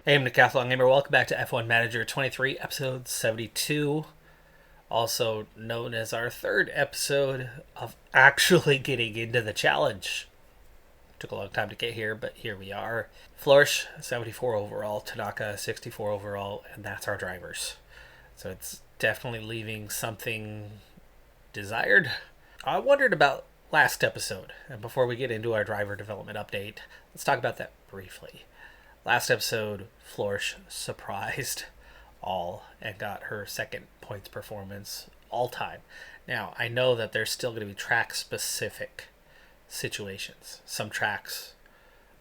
Hey, I'm Decathlon Gamer. Welcome back to F1 Manager 23, episode 72. Also known as our third episode of actually getting into the challenge. Took a long time to get here, but here we are. Flourish, 74 overall. Tanaka, 64 overall. And that's our drivers. So it's definitely leaving something desired. I wondered about last episode. And before we get into our driver development update, let's talk about that briefly. Last episode, Flourish surprised all and got her second points performance all time. Now, I know that there's still going to be track specific situations. Some tracks,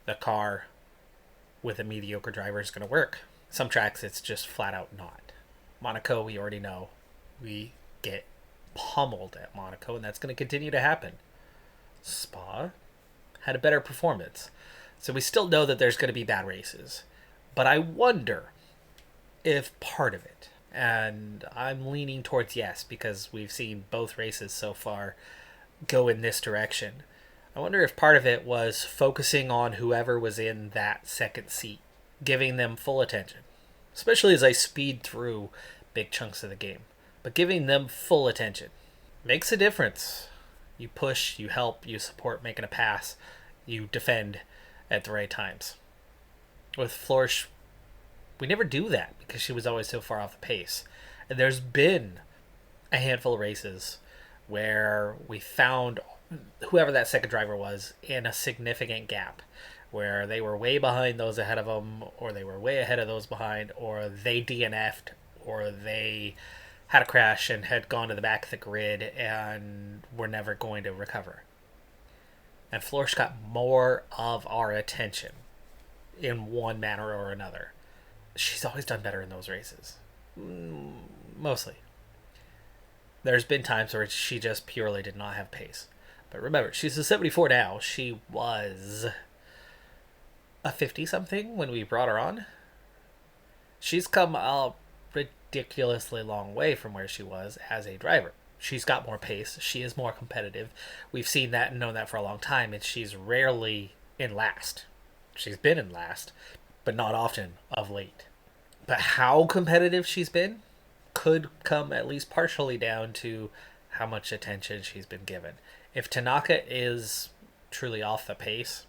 the car with a mediocre driver is going to work. Some tracks, it's just flat out not. Monaco, we already know. We get pummeled at Monaco, and that's going to continue to happen. Spa had a better performance. So we still know that there's going to be bad races. But I wonder if part of it, and I'm leaning towards yes, because we've seen both races so far go in this direction. I wonder if part of it was focusing on whoever was in that second seat, giving them full attention, especially as I speed through big chunks of the game. But giving them full attention makes a difference. You push, you help, you support making a pass, you defend at the right times. With Flourish, we never do that because she was always so far off the pace. And there's been a handful of races where we found whoever that second driver was in a significant gap, where they were way behind those ahead of them, or they were way ahead of those behind, or they DNF'd, or they had a crash and had gone to the back of the grid and were never going to recover. And Flourish got more of our attention in one manner or another. She's always done better in those races. Mostly. There's been times where she just purely did not have pace. But remember, she's a 74 now. She was a 50-something when we brought her on. She's come a ridiculously long way from where she was as a driver. She's got more pace. She is more competitive. We've seen that and known that for a long time, and she's rarely in last. She's been in last, but not often of late. But how competitive she's been could come at least partially down to how much attention she's been given. If Tanaka is truly off the pace,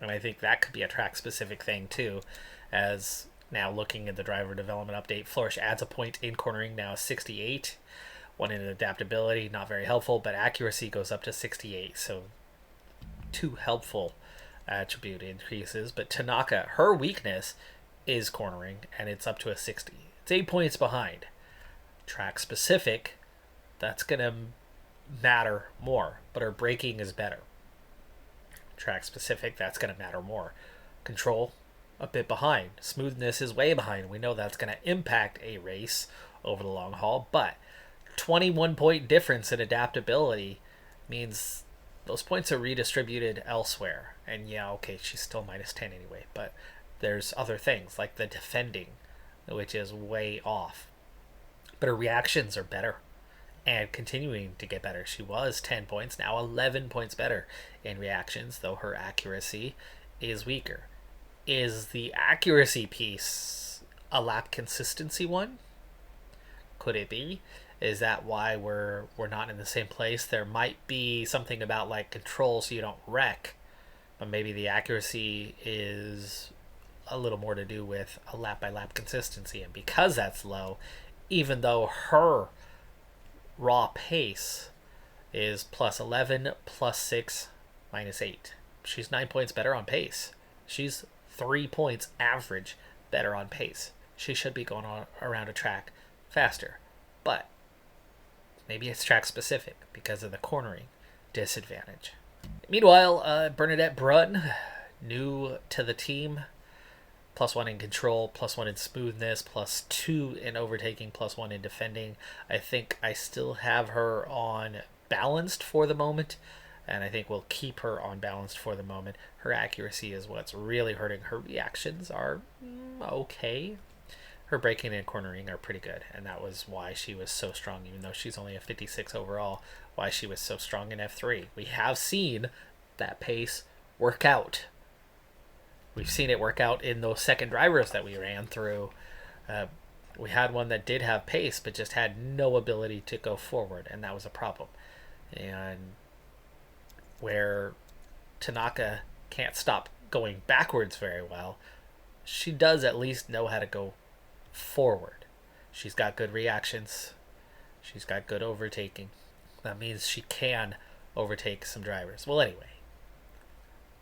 and I think that could be a track-specific thing too, as now looking at the driver development update, Flourish adds a point in cornering, now 68. One in adaptability, not very helpful, but accuracy goes up to 68, so two helpful attribute increases. But Tanaka, her weakness is cornering, and it's up to a 60. It's 8 points behind. Track specific, that's going to matter more, but her braking is better. Track specific, that's going to matter more. Control, a bit behind. Smoothness is way behind. We know that's going to impact a race over the long haul, but 21 point difference in adaptability means those points are redistributed elsewhere. And yeah, okay, she's still minus 10 anyway, but there's other things like the defending, which is way off. But her reactions are better and continuing to get better. She was 10 points, now 11 points better in reactions, though her accuracy is weaker. Is the accuracy piece a lap consistency one? Could it be? Is that why we're not in the same place? There might be something about like control so you don't wreck, but maybe the accuracy is a little more to do with a lap by lap consistency, and because that's low, even though her raw pace is plus 11, plus 6, minus 8, she's 9 points better on pace. She's 3 points average better on pace. She should be going on around a track faster, but maybe it's track specific because of the cornering disadvantage. Meanwhile, Bernadette Brun, new to the team, +1 in control, +1 in smoothness, +2 in overtaking, +1 in defending. I think I still have her on balanced for the moment, and I think we'll keep her on balanced for the moment. Her accuracy is what's really hurting. Her reactions are okay. Her braking and cornering are pretty good, and that was why she was so strong, even though she's only a 56 overall, why she was so strong in F3. We have seen that pace work out we've seen it work out in those second drivers that we ran through. We had one that did have pace, but just had no ability to go forward, and that was a problem. And where Tanaka can't stop going backwards very well, she does at least know how to go forward. She's got good reactions. She's got good overtaking. That means she can overtake some drivers. Well, anyway,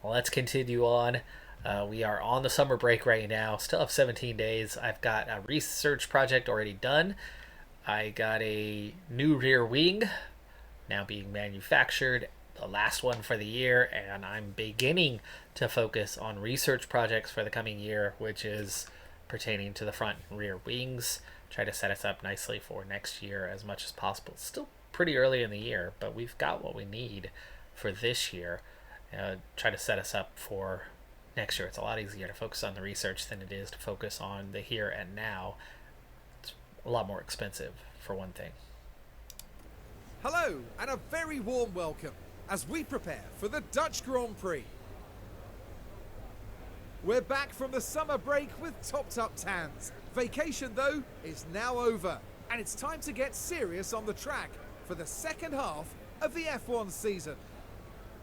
let's continue on. We are on the summer break right now. Still have 17 days. I've got a research project already done. I got a new rear wing now being manufactured, the last one for the year, and I'm beginning to focus on research projects for the coming year, which is pertaining to the front and rear wings. Try to set us up nicely for next year as much as possible. It's still pretty early in the year, but we've got what we need for this year. Try to set us up for next year. It's a lot easier to focus on the research than it is to focus on the here and now. It's a lot more expensive, for one thing. Hello, and a very warm welcome as we prepare for the Dutch Grand Prix. We're back from the summer break with topped-up tans. Vacation, though, is now over, and it's time to get serious on the track for the second half of the F1 season.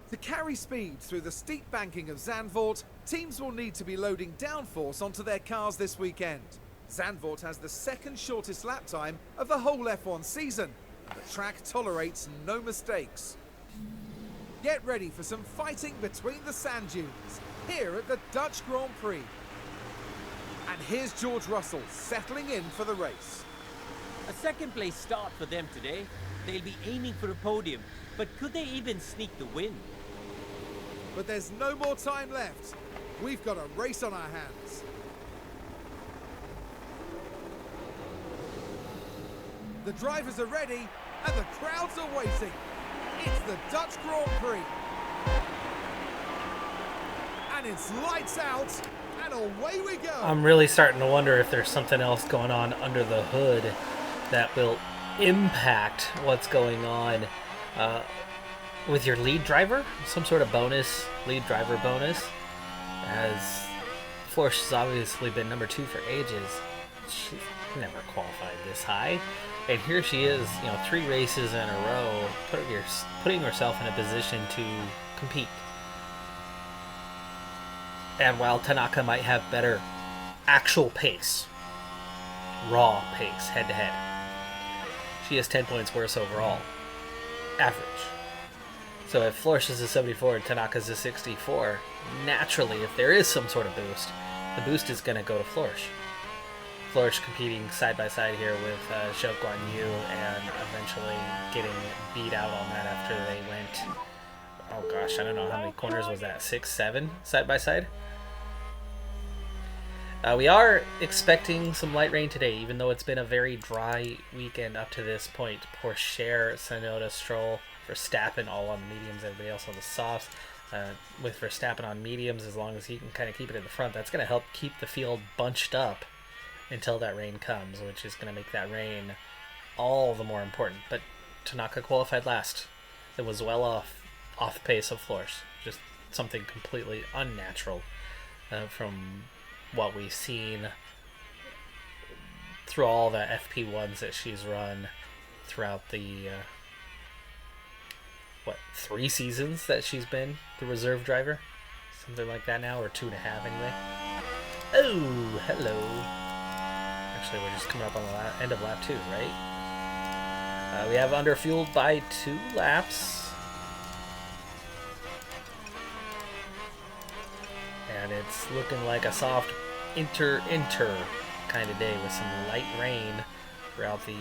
To carry speed through the steep banking of Zandvoort, teams will need to be loading downforce onto their cars this weekend. Zandvoort has the second shortest lap time of the whole F1 season. The track tolerates no mistakes. Get ready for some fighting between the sand dunes here at the Dutch Grand Prix. And here's George Russell settling in for the race. A second place start for them today. They'll be aiming for a podium, but could they even sneak the win? But there's no more time left. We've got a race on our hands. The drivers are ready and the crowds are waiting. It's the Dutch Grand Prix. And it's lights out and away we go. I'm really starting to wonder if there's something else going on under the hood that will impact what's going on with your lead driver. Some sort of bonus, lead driver bonus, as Florsch has obviously been number 2 for ages. She's never qualified this high, and here she is, 3 races in a row, putting herself in a position to compete. And while Tanaka might have better actual pace, raw pace, head-to-head, she is 10 points worse overall, average. So if Florsch is a 74 and Tanaka's a 64, naturally, if there is some sort of boost, the boost is going to go to Florsch. Florsch competing side-by-side here with Zhou Guan Yu, and eventually getting beat out on that after they went, oh gosh, I don't know how many corners was that, 6, 7 side-by-side? We are expecting some light rain today, even though it's been a very dry weekend up to this point. Pourchaire, Tsunoda, Stroll, Verstappen all on the mediums, everybody else on the softs. With Verstappen on mediums, as long as he can kind of keep it in the front, that's going to help keep the field bunched up until that rain comes, which is going to make that rain all the more important. But Tanaka qualified last. It was well off pace of Florsch. Just something completely unnatural from what we've seen through all the FP1s that she's run throughout the 3 seasons that she's been the reserve driver, something like that now, or 2.5 anyway. Oh, hello. Actually, we're just coming up on the end of lap 2, right? We have underfueled by 2 laps, and it's looking like a soft inter kind of day with some light rain throughout the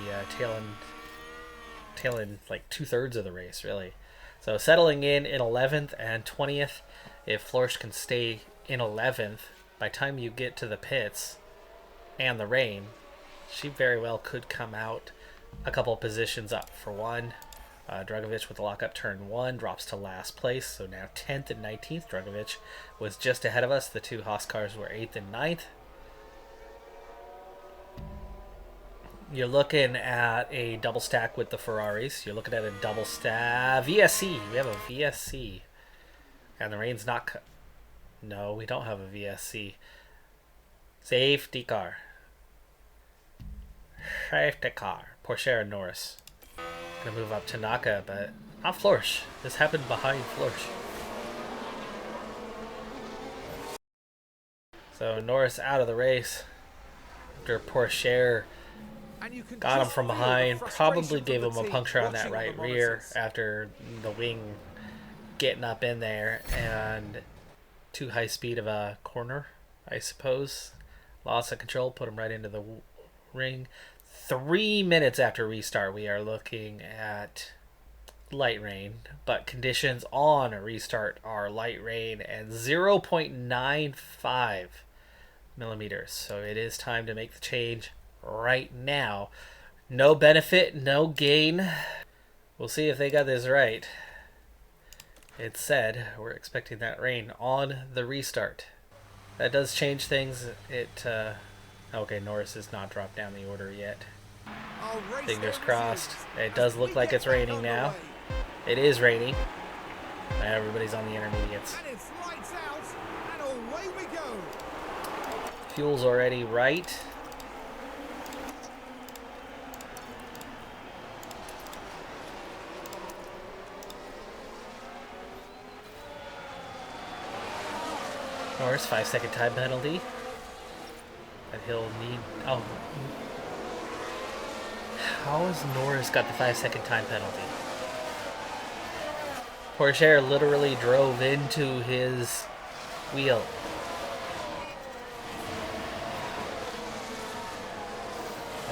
tail end, like 2/3 of the race, really. So settling in 11th and 20th. If Florsch can stay in 11th, by the time you get to the pits and the rain, she very well could come out a couple positions up. For one, Dragovic with the lockup turn 1 drops to last place, so now 10th and 19th. Dragovic was just ahead of us. The 2 Haas cars were 8th and 9th. You're looking at a double stack with the Ferraris. You're looking at a double stack VSC. We have a VSC, and the rain's not No, we don't have a VSC. Safety car. Safety car. Porsche and Norris. Gonna move up Tanaka, but not Florsch. This happened behind Florsch. So Norris out of the race after Porsche got him from behind. Probably gave him a puncture on that right rear after the wing getting up in there, and too high speed of a corner, I suppose. Loss of control, put him right into the ring. 3 minutes after restart, we are looking at light rain, but conditions on a restart are light rain and 0.95 millimeters. So it is time to make the change right now. No benefit, no gain. We'll see if they got this right. It said we're expecting that rain on the restart. That does change things. Okay, Norris has not dropped down the order yet. Fingers crossed. It does look like it's raining now. It is raining. Everybody's on the intermediates. And it's lights out, and away we go. Fuel's already right. Norris, 5-second time penalty. That he'll need. Oh. How has Norris got the 5-second time penalty? Porsche literally drove into his wheel.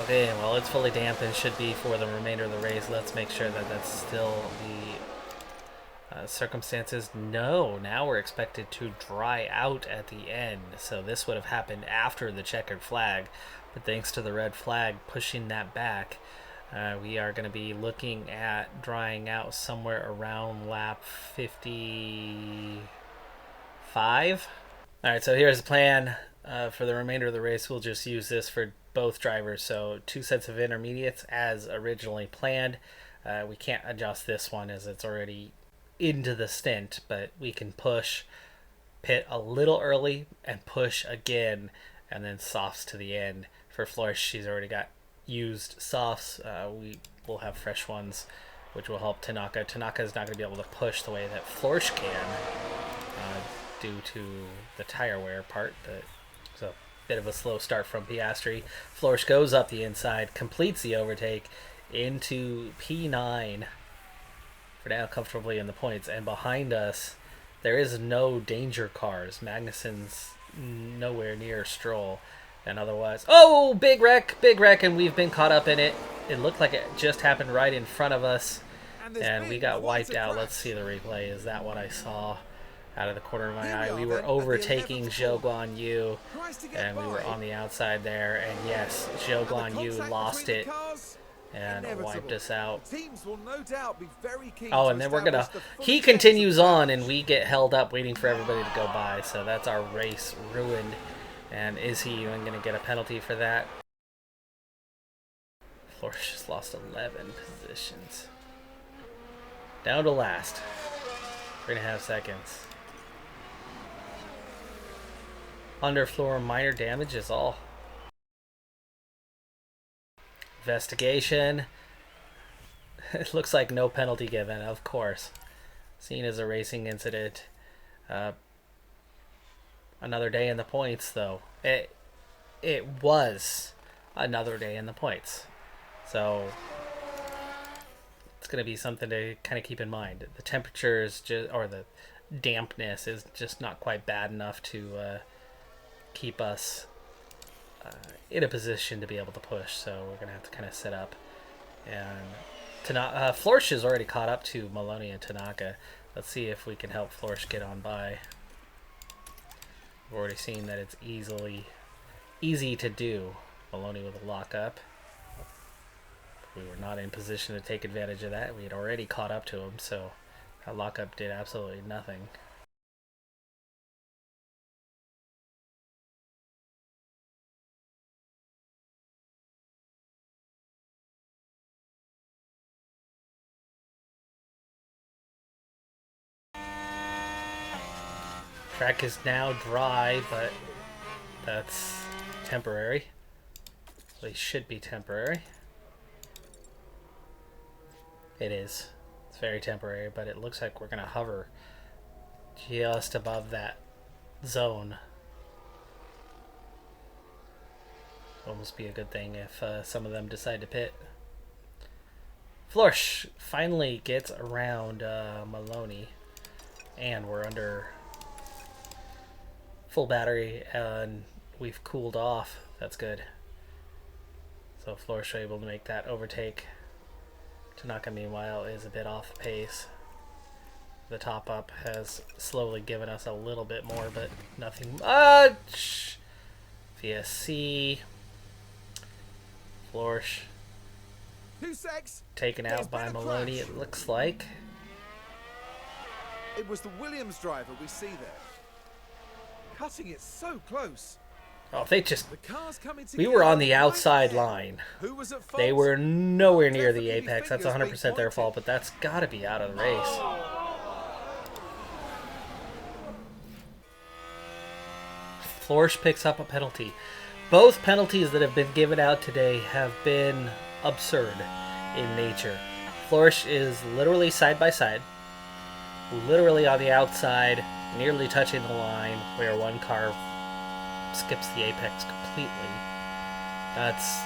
Okay, well, it's fully damp and should be for the remainder of the race. Let's make sure that that's still the circumstances. No, now we're expected to dry out at the end. So this would have happened after the checkered flag. But thanks to the red flag pushing that back, we are going to be looking at drying out somewhere around lap 55. All right, so here's the plan for the remainder of the race. We'll just use this for both drivers. So 2 sets of intermediates as originally planned. We can't adjust this one as it's already into the stint, but we can push, pit a little early and push again, and then softs to the end. For Florsch, she's already got used softs. We will have fresh ones, which will help Tanaka. Tanaka is not going to be able to push the way that Florsch can due to the tire wear part. It's a bit of a slow start from Piastri. Florsch goes up the inside, completes the overtake into P9. For now, comfortably in the points. And behind us, there is no danger cars. Magnussen's nowhere near Stroll. And otherwise... Oh! Big wreck! Big wreck, and we've been caught up in it. It looked like it just happened right in front of us. And we got wiped out. Let's see the replay. Is that what I saw out of the corner of my eye? We were overtaking Zhou Guan Yu. And we were on the outside there. And yes, Zhou Guan Yu lost it. And wiped us out. Oh, and then we're gonna... He continues on, and we get held up waiting for everybody to go by. So that's our race ruined. And is he even gonna get a penalty for that? Florsch just lost 11 positions. Down to last. 3.5 seconds. Underfloor minor damage is all. Investigation. It looks like no penalty given, of course. Seen as a racing incident. Another day in the points, though. It was another day in the points. So it's going to be something to kind of keep in mind. The temperatures, or the dampness, is just not quite bad enough to keep us in a position to be able to push, so we're gonna have to kind of set up. And Florsch is already caught up to Maloney and Tanaka. Let's see if we can help Florsch get on by. We've already seen that it's easy to do. Maloney with a lockup. We were not in position to take advantage of that. We had already caught up to him, so that lockup did absolutely nothing. Track is now dry, but that's temporary. At least should be temporary. It is. It's very temporary, but it looks like we're going to hover just above that zone. Almost be a good thing if some of them decide to pit. Florsch finally gets around Maloney, and we're under full battery and we've cooled off. That's good. So Florsch able to make that overtake. Tanaka meanwhile is a bit off the pace. The top up has slowly given us a little bit more, but nothing much. VSC. Florsch 2 secs. taken out by Maloney, it looks like. It was the Williams driver we see there. Cutting it so close. Oh, they just... The cars coming We together were on the right outside there. line. Who was at fault? They were nowhere near the Definitely apex. That's fingers 100% being their pointed. fault, but that's got to be out of the race. Florsch picks up a penalty. Both penalties that have been given out today have been absurd in nature. Florsch is literally side by side, literally on the outside, nearly touching the line, where one car skips the apex completely. That's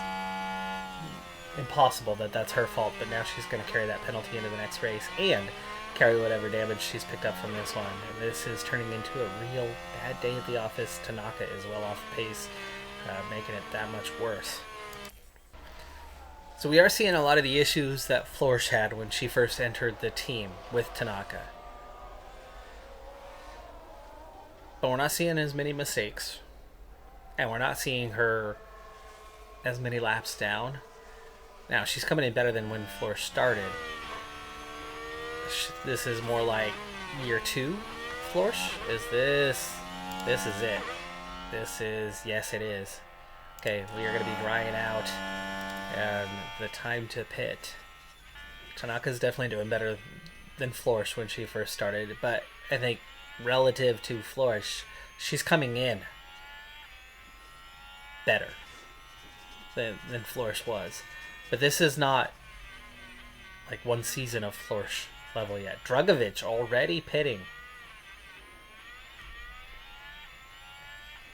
impossible that that's her fault, but now she's going to carry that penalty into the next race and carry whatever damage she's picked up from this one. And this is turning into a real bad day at the office. Tanaka is well off the pace, making it that much worse. So we are seeing a lot of the issues that Florsch had when she first entered the team with Tanaka. But we're not seeing as many mistakes. And we're not seeing her as many laps down. Now, she's coming in better than when Florsch started. This is more like year 2 Florsch. This is it. This is, yes it is. Okay, we are going to be drying out. And the time to pit. Tanaka's definitely doing better than Florsch when she first started. But I think relative to Florsch, she's coming in better than Florsch was. But this is not like one season of Florsch level yet. Drugovich already pitting.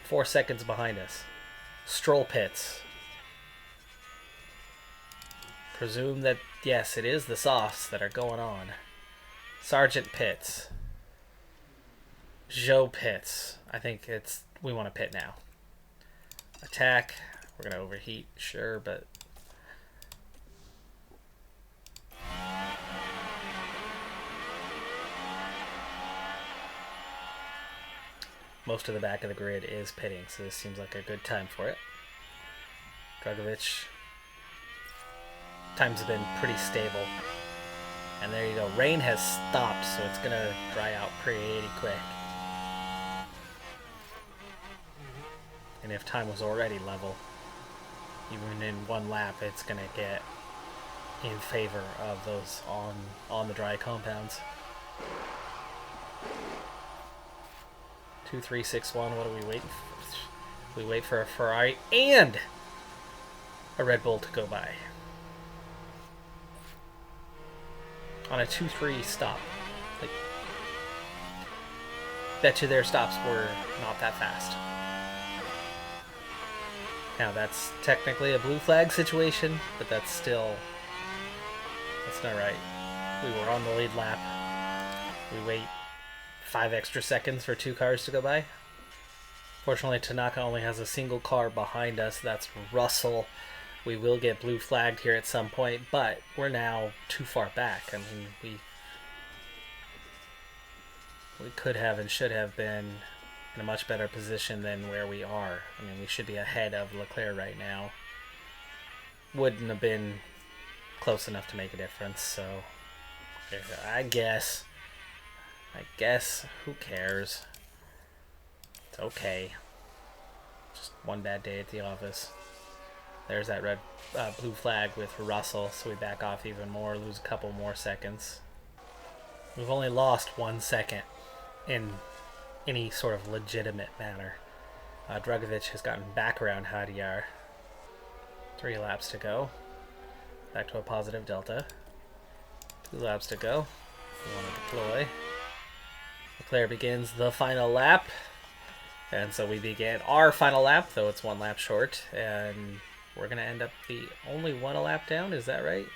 4 seconds behind us. Stroll pits. Presume that, yes, it is the softs that are going on. Sargent pits. Joe pits. I think it's, we want to pit now. Attack. We're going to overheat, sure, but... most of the back of the grid is pitting, so this seems like a good time for it. Drugovich. Times have been pretty stable. And there you go. Rain has stopped, so it's going to dry out pretty quick. And if time was already level, even in one lap, it's going to get in favor of those on the dry compounds. 2, 3, 6, 1. What do we wait for? We wait for a Ferrari and a Red Bull to go by. On a 2-3 stop. Like, bet you their stops were not that fast. Now that's technically a blue flag situation, but that's not right. We were on the lead lap. We wait 5 extra seconds for 2 cars to go by. Fortunately, Tanaka only has a single car behind us. That's Russell. We will get blue flagged here at some point, but we're now too far back. I mean, we could have and should have been in a much better position than where we are. I mean, we should be ahead of Leclerc right now. Wouldn't have been close enough to make a difference, so I guess, who cares? It's okay. Just one bad day at the office. There's that blue flag with Russell, so we back off even more, lose a couple more seconds. We've only lost 1 second in any sort of legitimate manner. Drugovich has gotten back around Hadjar. 3 laps to go. Back to a positive delta. 2 laps to go. We want to deploy. Leclerc begins the final lap. And so we begin our final lap, though it's 1 lap short. And we're going to end up the only 1 lap down, is that right?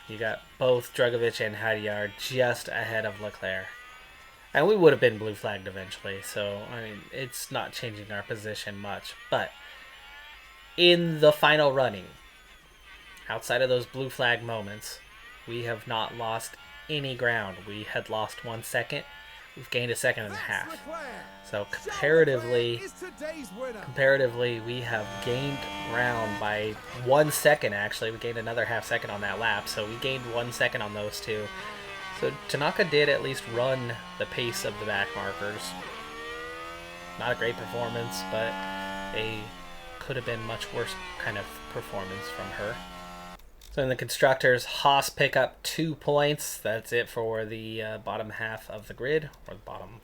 You got both Drugovich and Hadjar just ahead of Leclerc. And we would have been blue flagged eventually, so, I mean, it's not changing our position much. But in the final running, outside of those blue flag moments, we have not lost any ground. We had lost 1 second. We've gained 1.5 seconds. So comparatively, we have gained ground by 1 second, actually. We gained another half second on that lap, so we gained 1 second on those 2. So Tanaka did at least run the pace of the back markers. Not a great performance, but a could have been much worse kind of performance from her. So in the constructors, Haas pick up 2 points. That's it for the bottom half of the grid, or the bottom,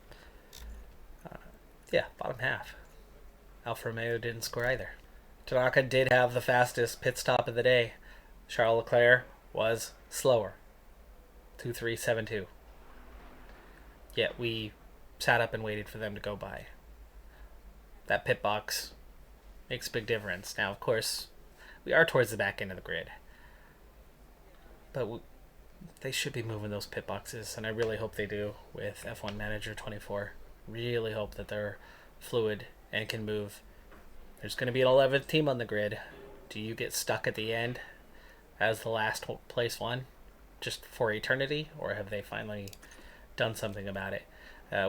bottom half. Alfa Romeo didn't score either. Tanaka did have the fastest pit stop of the day. Charles Leclerc was slower. 2.372. Yet we sat up and waited for them to go by. That pit box makes a big difference. Now, of course, we are towards the back end of the grid. But they should be moving those pit boxes, and I really hope they do with F1 Manager 24. Really hope that they're fluid and can move. There's going to be an 11th team on the grid. Do you get stuck at the end as the last place one? Just for eternity, or have they finally done something about it?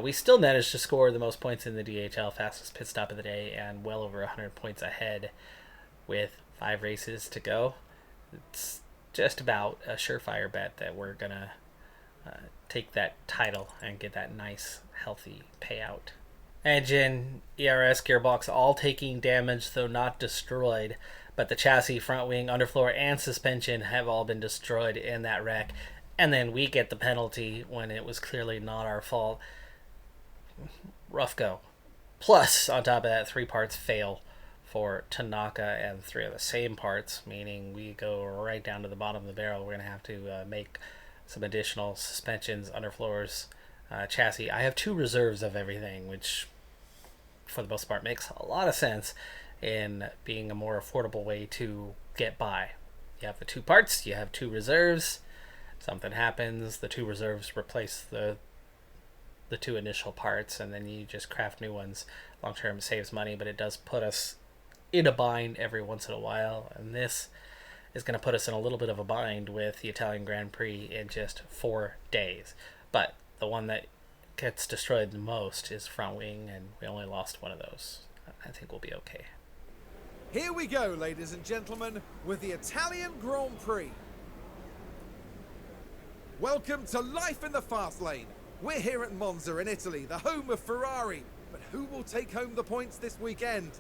We still managed to score the most points in the DHL, fastest pit stop of the day, and well over 100 points ahead with 5 races to go. It's just about a surefire bet that we're going to take that title and get that nice, healthy payout. Engine, ERS, gearbox all taking damage, though not destroyed. But the chassis, front wing, underfloor, and suspension have all been destroyed in that wreck. And then we get the penalty when it was clearly not our fault. Rough go. Plus, on top of that, 3 parts fail for Tanaka, and 3 of the same parts, meaning we go right down to the bottom of the barrel. We're going to have to make some additional suspensions, underfloors, chassis. I have 2 reserves of everything, which for the most part makes a lot of sense in being a more affordable way to get by. You have the 2 parts, you have 2 reserves. Something happens, the 2 reserves replace the 2 initial parts, and then you just craft new ones. Long term saves money, but it does put us in a bind every once in a while, and this is going to put us in a little bit of a bind with the Italian Grand Prix in just 4 days. But the one that gets destroyed the most is front wing, and we only lost 1 of those. I think we'll be okay. Here we go, ladies and gentlemen, with the Italian Grand Prix. Welcome to life in the fast lane. We're here at Monza in Italy, the home of Ferrari. But who will take home the points this weekend?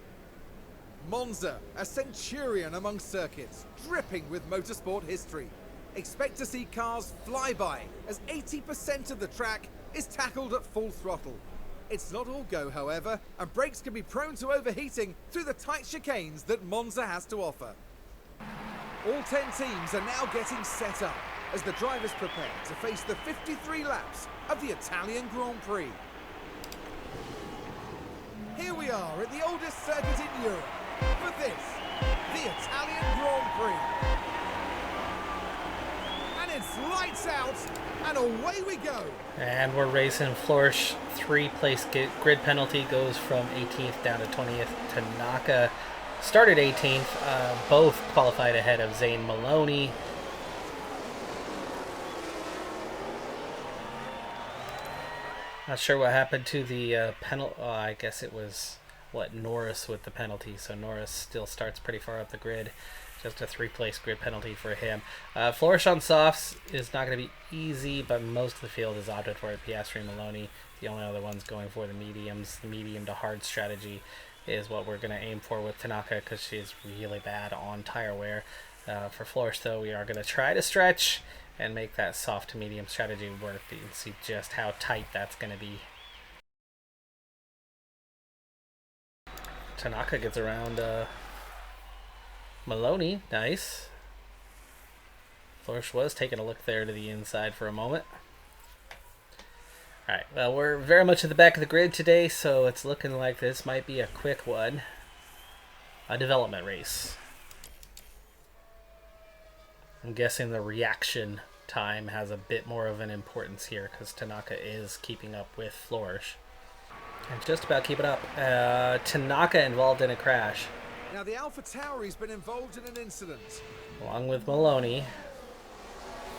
Monza, a centurion among circuits, dripping with motorsport history. Expect to see cars fly by, as 80% of the track is tackled at full throttle. It's not all go, however, and brakes can be prone to overheating through the tight chicanes that Monza has to offer. All 10 teams are now getting set up as the drivers prepare to face the 53 laps of the Italian Grand Prix. Here we are at the oldest circuit in Europe for this, the Italian Grand Prix. And it's lights out, and away we go. And we're racing. Flourish, 3-place grid penalty goes from 18th down to 20th. Tanaka started 18th, both qualified ahead of Zane Maloney. Not sure what happened to the penalty. Oh, I guess it was, Norris with the penalty. So Norris still starts pretty far up the grid. Just a 3-place grid penalty for him. Flourish on softs is not going to be easy, but most of the field is opted for it. Piastri, Maloney, the only other ones going for the mediums. The medium to hard strategy is what we're going to aim for with Tanaka, because she's really bad on tire wear. For Flourish, though, we are going to try to stretch and make that soft to medium strategy work. But you can see just how tight that's going to be. Tanaka gets around Maloney. Nice. Florsch was taking a look there to the inside for a moment. Alright, well, we're very much at the back of the grid today, so it's looking like this might be a quick one. A development race. I'm guessing the reaction time has a bit more of an importance here because Tanaka is keeping up with Florsch. And just about keeping up. Tanaka involved in a crash. Now the Alpha Tauri's been involved in an incident. Along with Maloney.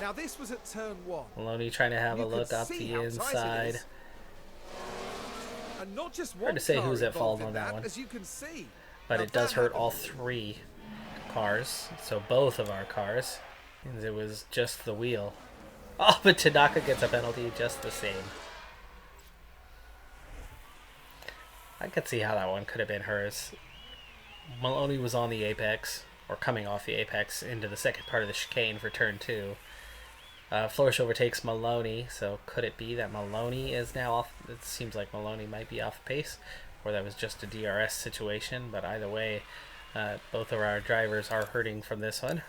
Now this was at turn 1. Maloney trying to have a look up the inside. And not just one hard to say car who's at fault involved on in that one. as you can see. But Now it does that hurt all happened. 3 cars. So both of our cars. And it was just the wheel. Oh, but Tanaka gets a penalty just the same. I could see how that one could have been hers. Maloney was on the apex, or coming off the apex into the second part of the chicane for turn 2. Florsch overtakes Maloney, so could it be that Maloney is now off? It seems like Maloney might be off pace, or that was just a DRS situation, but either way, both of our drivers are hurting from this one.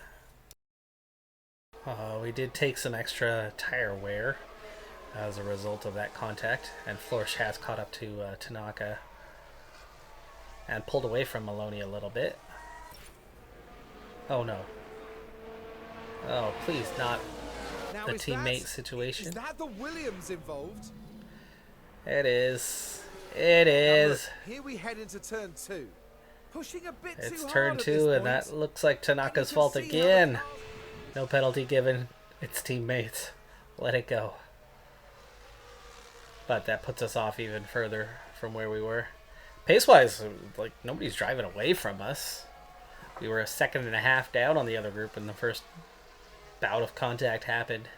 We did take some extra tire wear as a result of that contact, and Florsch has caught up to Tanaka and pulled away from Maloney a little bit. Oh no. Oh, please, not Now the is teammate that, situation. Is that the Williams involved? It is. It is. Now look, here we head into turn 2. Pushing a bit It's too turn hard at 2, this and point. that looks like Tanaka's And you can fault see how the again. car- No penalty given. Its teammates. Let it go. But that puts us off even further from where we were. Pace-wise, like, nobody's driving away from us. We were a second and a half down on the other group when the first bout of contact happened.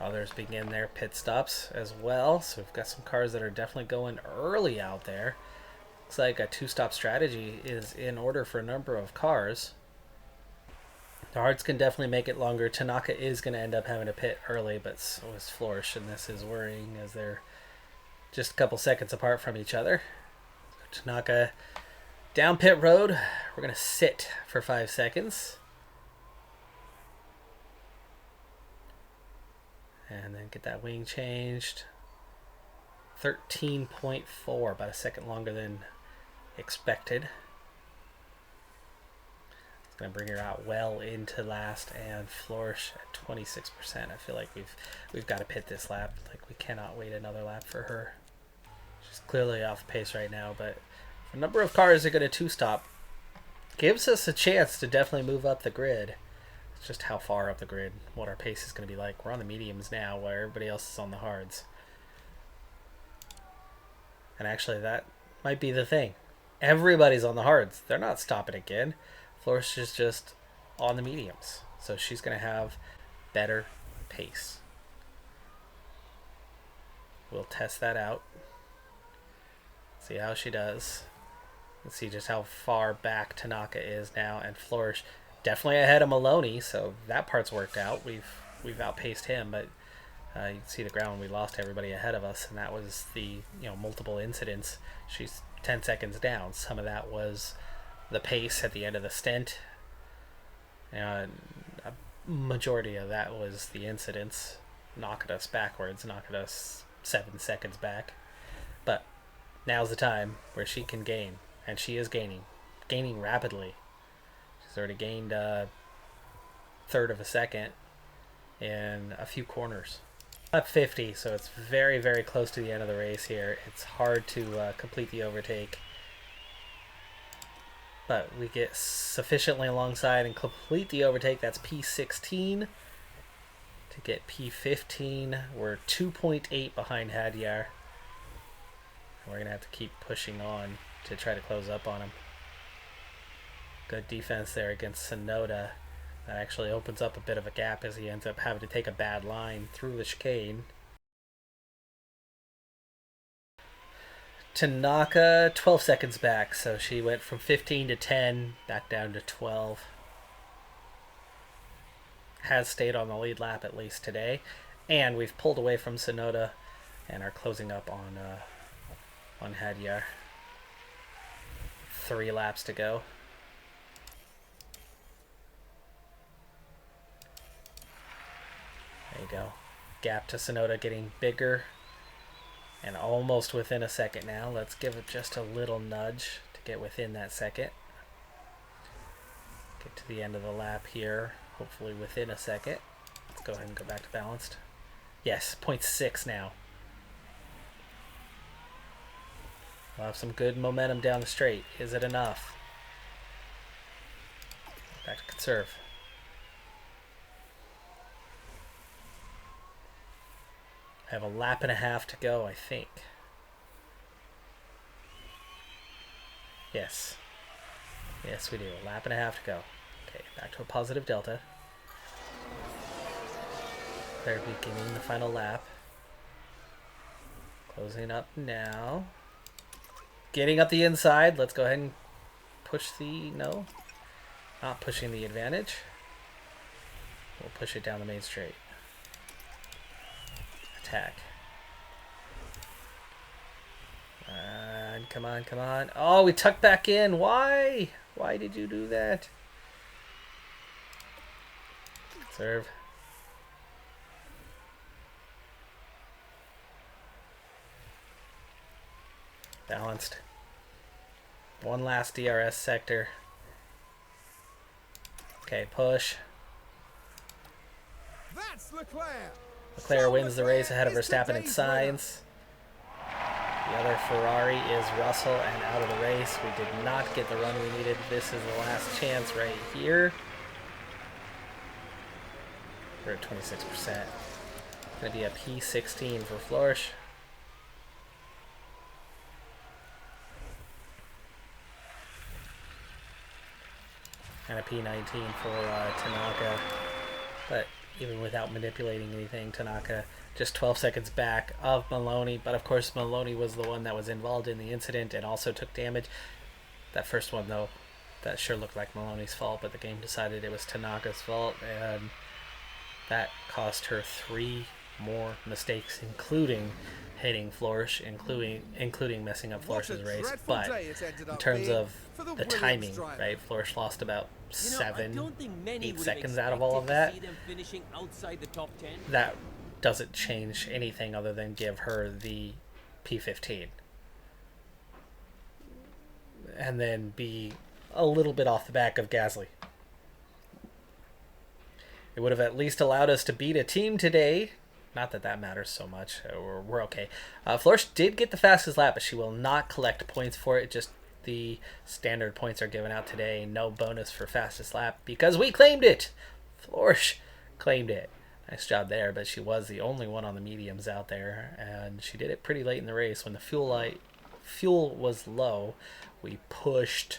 Others begin their pit stops as well. So we've got some cars that are definitely going early out there. Looks like a 2-stop strategy is in order for a number of cars. The hards can definitely make it longer. Tanaka is going to end up having to pit early, but so is Florsch, and this is worrying as they're just a couple seconds apart from each other. Tanaka down pit road. We're going to sit for 5 seconds. And then get that wing changed. 13.4, about a second longer than expected. It's going to bring her out well into last, and Florsch at 26%. I feel like we've got to pit this lap. Like, we cannot wait another lap for her. She's clearly off pace right now, but a number of cars are going to 2-stop. Gives us a chance to definitely move up the grid. It's just how far up the grid, what our pace is going to be like. We're on the mediums now, where everybody else is on the hards. And actually, that might be the thing. Everybody's on the hards. They're not stopping again. Florsch is just on the mediums. So she's going to have better pace. We'll test that out. See how she does. Let's see just how far back Tanaka is now. And Florsch definitely ahead of Maloney, so that part's worked out. We've outpaced him, but you can see the ground. We lost everybody ahead of us, and that was the multiple incidents. She's 10 seconds down. Some of that was the pace at the end of the stint. A majority of that was the incidents knocking us backwards, knocking us 7 seconds back. But now's the time where she can gain, and she is gaining rapidly. She's already gained a third of a second in a few corners. Up 50, so it's very, very close to the end of the race here. It's hard to complete the overtake. But we get sufficiently alongside and complete the overtake. That's P16. To get P15, we're 2.8 behind Hadjar. We're going to have to keep pushing on to try to close up on him. Good defense there against Sonoda. That actually opens up a bit of a gap as he ends up having to take a bad line through the chicane. Tanaka, 12 seconds back, so she went from 15 to 10, back down to 12. Has stayed on the lead lap at least today, and we've pulled away from Sonoda and are closing up on Hadjar. 3 laps to go. There you go. Gap to Tsunoda getting bigger. And almost within a second now. Let's give it just a little nudge to get within that second. Get to the end of the lap here. Hopefully within a second. Let's go ahead and go back to balanced. Yes, 0.6 now. We'll have some good momentum down the straight. Is it enough? Back to conserve. I have a lap and a half to go, I think. Yes. Yes, we do. A lap and a half to go. Okay, back to a positive delta. They're beginning the final lap. Closing up now. Getting up the inside. Let's go ahead and push the... No. Not pushing the advantage. We'll push it down the main straight. Attack. And come on, come on. Oh, we tucked back in. Why? Why did you do that? Serve. Balanced. One last DRS sector. Okay, push. That's Leclerc. Leclerc wins the race ahead of Verstappen and Sainz. The other Ferrari is Russell and out of the race. We did not get the run we needed. This is the last chance right here. We're at 26%. Going to be a P16 for Flourish. And a P19 for Tanaka. But even without manipulating anything, Tanaka just 12 seconds back of Maloney. But of course, Maloney was the one that was involved in the incident and also took damage. That first one, though, that sure looked like Maloney's fault, but the game decided it was Tanaka's fault, and that cost her 3 more mistakes, including hitting Flourish, including messing up Flourish's race. But in terms of the timing, right, Flourish lost about 7-8 seconds out of all of that. That doesn't change anything other than give her the P15. And then be a little bit off the back of Gasly. It would have at least allowed us to beat a team today. Not that that matters so much. We're okay. Flourish did get the fastest lap, but she will not collect points for it. Just the standard points are given out today. No bonus for fastest lap because we claimed it. Flourish claimed it. Nice job there, but she was the only one on the mediums out there, and she did it pretty late in the race when the fuel was low. We pushed,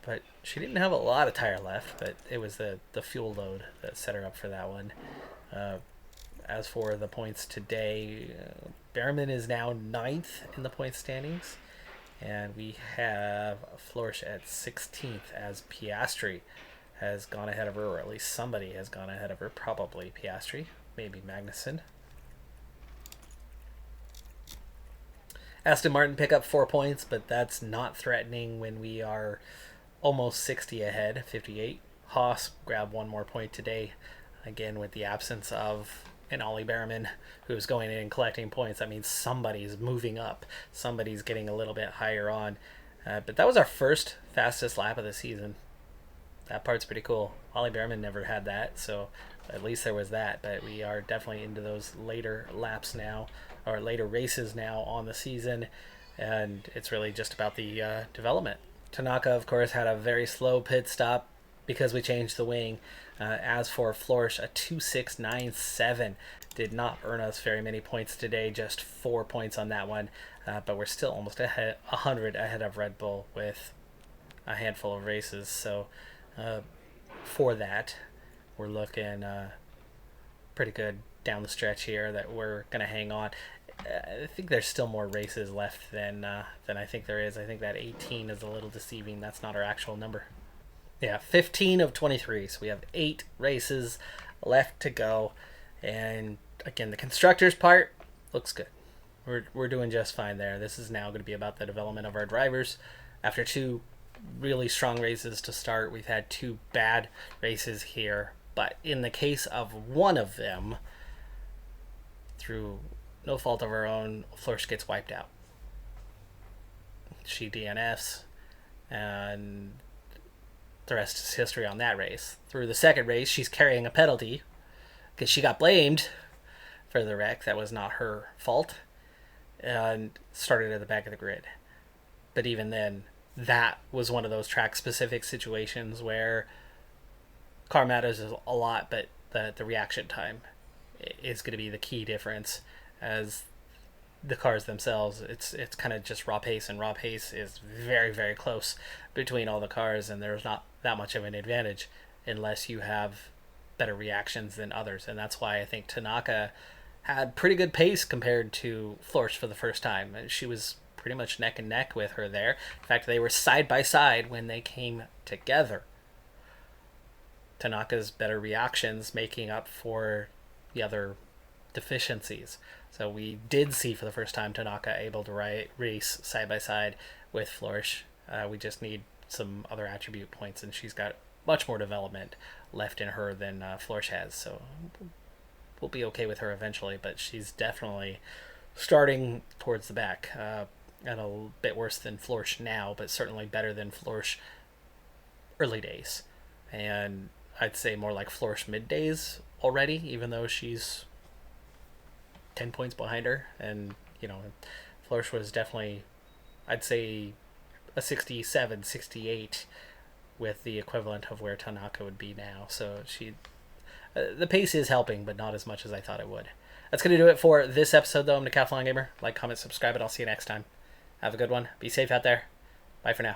but she didn't have a lot of tire left, but it was the fuel load that set her up for that one. As for the points today, Behrman is now 9th in the point standings, and we have Flourish at 16th as Piastri has gone ahead of her, or at least somebody has gone ahead of her, probably Piastri, maybe Magnussen. Aston Martin pick up 4 points, but that's not threatening when we are almost 60 ahead, 58. Haas grab 1 more point today, again with the absence of an Ollie Behrman who's going in and collecting points. That means somebody's moving up, somebody's getting a little bit higher on. But that was our first fastest lap of the season. That part's pretty cool. Ollie Behrman never had that, so at least there was that. But we are definitely into those later laps now, or later races now on the season, and it's really just about the development. Tanaka, of course, had a very slow pit stop because we changed the wing. As for Flourish, a 2.697 did not earn us very many points today, just 4 points on that one. But we're still almost 100 ahead of Red Bull with a handful of races. So for that, we're looking pretty good down the stretch here that we're going to hang on. I think there's still more races left than I think there is. I think that 18 is a little deceiving. That's not our actual number. Yeah, 15 of 23. So we have 8 races left to go. And again, the constructors part looks good. We're doing just fine there. This is now going to be about the development of our drivers. After 2 really strong races to start. We've had 2 bad races here. But in the case of one of them, through no fault of her own, Florsch gets wiped out. She DNFs, and the rest is history on that race. Through the second race, she's carrying a penalty because she got blamed for the wreck. That was not her fault, and started at the back of the grid. But even then, that was one of those track-specific situations where car matters a lot, but the reaction time is going to be the key difference. As the cars themselves, it's kind of just raw pace, and raw pace is very, very close between all the cars, and there's not that much of an advantage unless you have better reactions than others. And that's why I think Tanaka had pretty good pace compared to Florsch for the first time. She was pretty much neck and neck with her there. In fact, they were side by side when they came together. Tanaka's better reactions making up for the other deficiencies. So we did see for the first time Tanaka able to race side by side with Florsch. We just need some other attribute points, and she's got much more development left in her than Florsch has. So we'll be okay with her eventually, but she's definitely starting towards the back. And a bit worse than Florsch now, but certainly better than Florsch early days. And I'd say more like Florsch mid days already, even though she's 10 points behind her. And, Florsch was definitely, I'd say, a 67, 68 with the equivalent of where Tanaka would be now. So the pace is helping, but not as much as I thought it would. That's going to do it for this episode, though. I'm Decathlon Gamer. Like, comment, subscribe, and I'll see you next time. Have a good one. Be safe out there. Bye for now.